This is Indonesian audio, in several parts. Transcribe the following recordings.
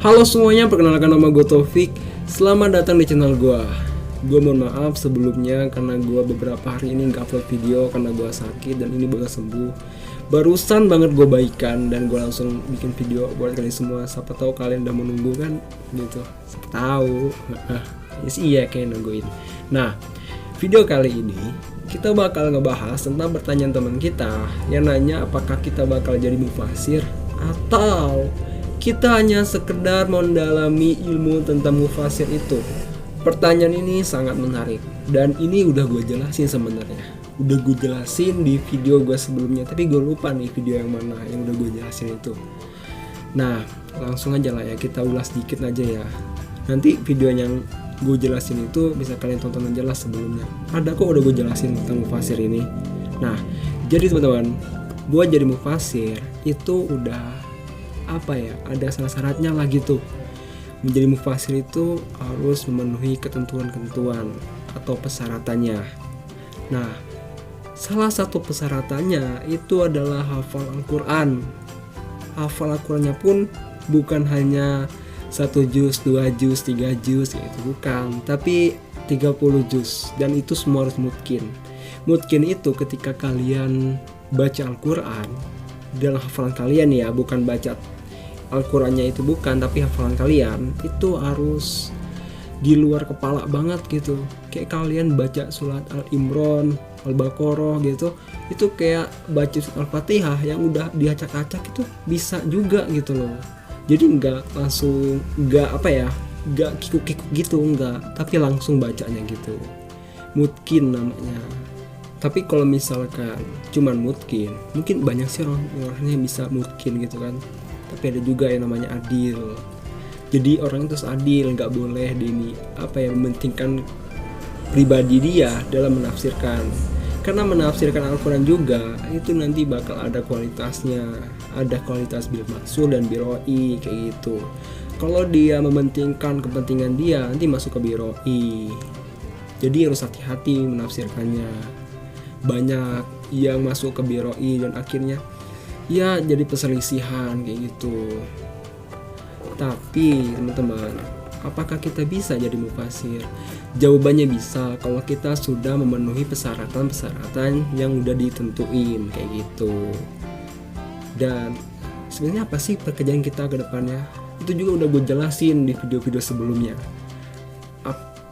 Halo semuanya, perkenalkan nama gue Taufik. Selamat datang di channel gue. Gue mohon maaf sebelumnya karena gue beberapa hari ini gak upload video karena gue sakit dan ini baru sembuh. Barusan banget gue baikan dan gue langsung bikin video buat kalian semua. Siapa tahu kalian udah menunggu kan gitu. Siapa tahu. Yes, iya kayak nungguin. Nah, video kali ini kita bakal ngebahas tentang pertanyaan teman kita yang nanya apakah kita bakal jadi mufasir atau kita hanya sekedar mendalami ilmu tentang mufasir itu. Pertanyaan ini sangat menarik dan ini udah gue jelasin sebenarnya. Udah gue jelasin di video gue sebelumnya, tapi gue lupa nih video yang mana yang udah gue jelasin itu. Nah, langsung aja lah ya, kita ulas dikit aja ya. Nanti video yang gue jelasin itu bisa kalian tonton aja lah sebelumnya. Ada kok udah gue jelasin tentang mufasir ini. Nah, jadi teman-teman, buat jadi mufasir itu udah ada syarat-syaratnya lah gitu. Menjadi mufasir itu harus memenuhi ketentuan-ketentuan atau persyaratannya. Nah, salah satu persyaratannya itu adalah hafal Al-Quran. Hafal Al-Qurannya pun bukan hanya 1 juz, 2 juz, 3 juz gitu, bukan, tapi 30 juz, dan itu semua harus mutqin. Mutqin itu ketika kalian baca Al-Quran dalam hafalan kalian ya, bukan baca Al-Qurannya itu bukan, tapi hafalan kalian itu harus di luar kepala banget gitu. Kayak kalian baca surat Al-Imran, Al-Baqarah gitu, itu kayak baca surat Al-Fatihah yang udah diacak-acak itu bisa juga gitu loh. Jadi nggak kikuk-kikuk gitu, enggak, tapi langsung bacanya gitu. Mutqin namanya. Tapi kalau misalkan cuman mutqin, mungkin banyak sih orang-orangnya yang bisa mutqin gitu kan. Tapi ada juga yang namanya adil. Jadi orang itu adil, nggak boleh mementingkan pribadi dia dalam menafsirkan. Karena menafsirkan Al-Quran juga itu nanti bakal ada kualitasnya, ada kualitas bil maksul dan biroi kayak gitu. Kalau dia mementingkan kepentingan dia, nanti masuk ke biroi. Jadi harus hati-hati menafsirkannya. Banyak yang masuk ke biroi dan akhirnya ya jadi perselisihan kayak gitu. Tapi teman-teman, apakah kita bisa jadi mufasir? Jawabannya bisa kalau kita sudah memenuhi persyaratan-persyaratan yang udah ditentuin kayak gitu. Dan sebenarnya apa sih pekerjaan kita ke depannya? Itu juga udah gue jelasin di video-video sebelumnya.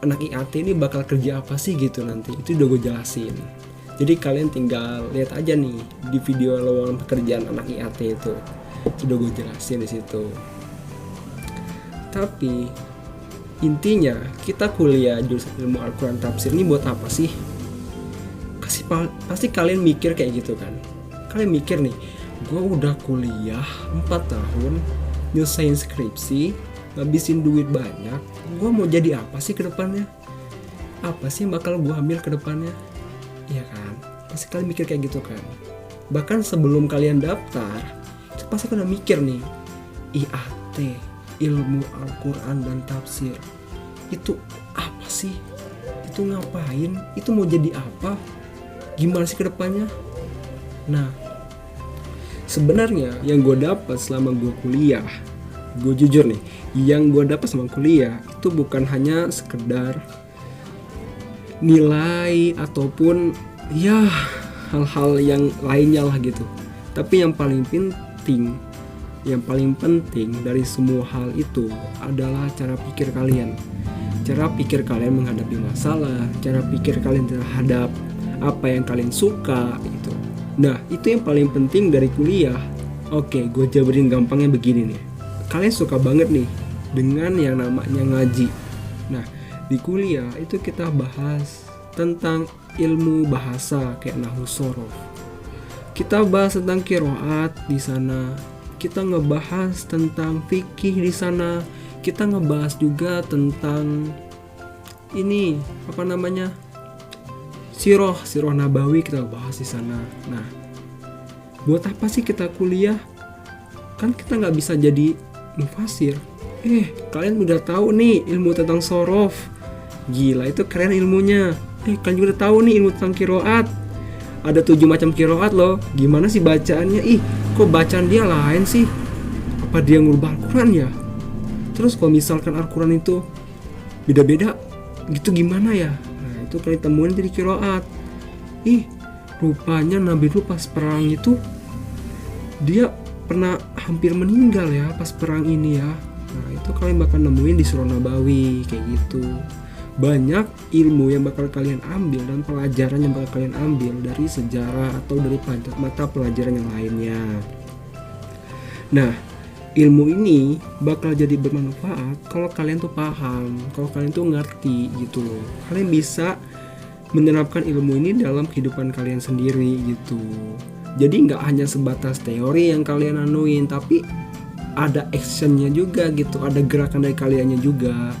Anak IAT ini bakal kerja apa sih gitu nanti? Itu udah gue jelasin. Jadi kalian tinggal lihat aja nih di video lowongan pekerjaan anak IAT itu. Sudah gue jelasin di situ. Tapi intinya kita kuliah jurusan ilmu Al-Quran tafsir ini buat apa sih? Pasti kalian mikir kayak gitu kan. Kalian mikir nih, gue udah kuliah 4 tahun, nyelesain skripsi, ngabisin duit banyak, gue mau jadi apa sih ke depannya? Apa sih yang bakal gue ambil ke depannya? Iya kan? Pasti kalian mikir kayak gitu kan. Bahkan sebelum kalian daftar, itu pasti kalian mikir nih, IAT, ilmu Al-Quran dan tafsir, itu apa sih? Itu ngapain? Itu mau jadi apa? Gimana sih ke depannya? Nah, sebenarnya yang gue dapat selama gue kuliah, gue jujur nih, yang gue dapat selama kuliah itu bukan hanya sekedar nilai ataupun ya hal-hal yang lainnya lah gitu. Tapi yang paling penting dari semua hal itu adalah cara pikir kalian. Cara pikir kalian menghadapi masalah, cara pikir kalian terhadap apa yang kalian suka gitu. Nah, itu yang paling penting dari kuliah. Oke, gue jabarin gampangnya begini nih. Kalian suka banget nih dengan yang namanya ngaji. Nah, di kuliah itu kita bahas tentang ilmu bahasa kayak nahwu shorof. Kita bahas tentang qiraat di sana. Kita ngebahas tentang fikih di sana. Kita ngebahas juga tentang sirah nabawi kita bahas di sana. Nah, buat apa sih kita kuliah? Kan kita nggak bisa jadi mufasir. Kalian udah tahu nih ilmu tentang shorof. Gila, itu keren ilmunya. Kalian juga udah tahu nih ilmu tentang qiraat. Ada 7 macam qiraat loh. Gimana sih bacaannya? Kok bacaan dia lain sih? Apa dia ngubah Al-Quran ya? Terus kalau misalkan Al-Quran itu beda-beda gitu gimana ya? Nah itu kalian temuin di qiraat. Rupanya Nabi itu pas perang itu dia pernah hampir meninggal ya pas perang ini ya. Nah itu kalian bakal nemuin di surah Nabawi kayak gitu. Banyak ilmu yang bakal kalian ambil dan pelajaran yang bakal kalian ambil dari sejarah atau dari mata pelajaran yang lainnya. Nah ilmu ini bakal jadi bermanfaat kalau kalian tuh paham, kalau kalian tuh ngerti gitu loh. Kalian bisa menerapkan ilmu ini dalam kehidupan kalian sendiri gitu. Jadi nggak hanya sebatas teori yang kalian anuin, tapi ada actionnya juga gitu, ada gerakan dari kaliannya juga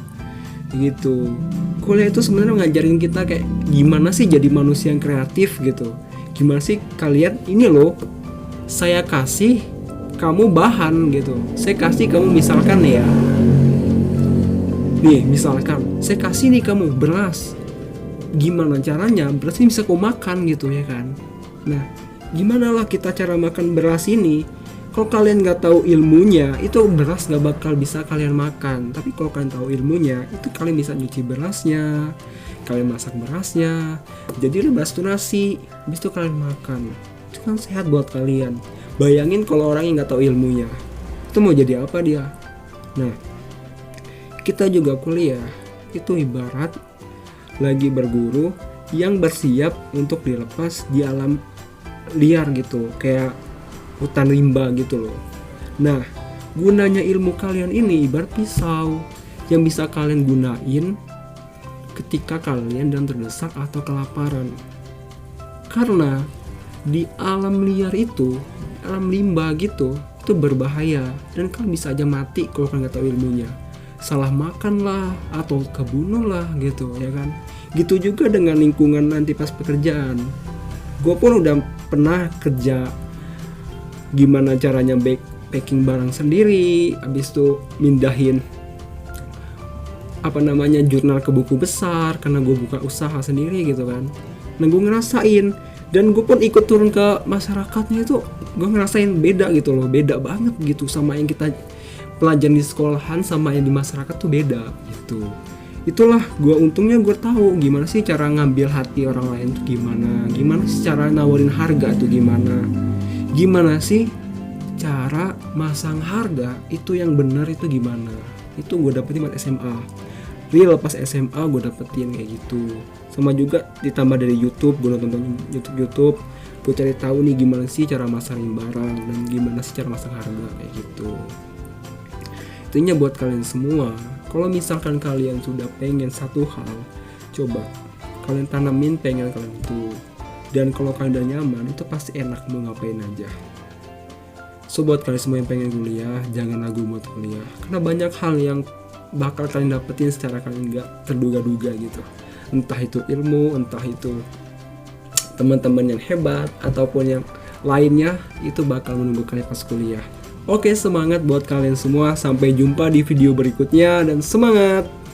gitu. Kuliah itu sebenarnya ngajarin kita kayak gimana sih jadi manusia yang kreatif gitu. Gimana sih kalian ini loh, saya kasih kamu bahan gitu. Saya kasih kamu misalkan nih ya. Nih misalkan saya kasih nih kamu beras. Gimana caranya beras ini bisa kau makan gitu ya kan. Nah gimana lah kita cara makan beras ini. Kalau kalian nggak tahu ilmunya, itu beras nggak bakal bisa kalian makan. Tapi kalau kalian tahu ilmunya, itu kalian bisa nyuci berasnya, kalian masak berasnya, jadi beras itu nasi, habis itu kalian makan. Itu kan sehat buat kalian. Bayangin kalau orang yang nggak tahu ilmunya, itu mau jadi apa dia? Nah, kita juga kuliah, itu ibarat lagi berguru yang bersiap untuk dilepas di alam liar gitu, kayak hutan rimba gitu loh. Nah, gunanya ilmu kalian ini ibarat pisau yang bisa kalian gunain ketika kalian dan terdesak atau kelaparan. Karena di alam liar itu, alam limba gitu, itu berbahaya dan kalian bisa aja mati kalau kalian nggak tahu ilmunya. Salah makan lah atau kebunuh lah gitu ya kan. Gitu juga dengan lingkungan nanti pas pekerjaan. Gue pun udah pernah kerja gimana caranya packing barang sendiri, habis itu mindahin jurnal ke buku besar karena gue buka usaha sendiri gitu kan. Nah gue ngerasain dan gue pun ikut turun ke masyarakatnya, itu gue ngerasain beda gitu loh, beda banget gitu sama yang kita pelajaran di sekolahan sama yang di masyarakat tuh beda gitu. Itulah untungnya gue tahu gimana sih cara ngambil hati orang lain tuh gimana sih cara nawarin harga tuh gimana sih cara masang harga itu yang benar itu gimana. Itu gue dapetin pas SMA, real pas SMA gue dapetin kayak gitu. Sama juga ditambah dari YouTube, gue nonton YouTube, gue cari tahu nih gimana sih cara masangin barang dan gimana sih cara masang harga kayak gitu. Intinya buat kalian semua, kalau misalkan kalian sudah pengen satu hal, coba kalian tanamin pengen kalian itu. Dan kalau kalian udah nyaman, itu pasti enak mau ngapain aja. So buat kalian semua yang pengen kuliah, jangan ragu buat kuliah. Karena banyak hal yang bakal kalian dapetin secara kalian gak terduga-duga gitu. Entah itu ilmu, entah itu teman-teman yang hebat, ataupun yang lainnya, itu bakal menunggu kalian pas kuliah. Oke, semangat buat kalian semua. Sampai jumpa di video berikutnya dan semangat!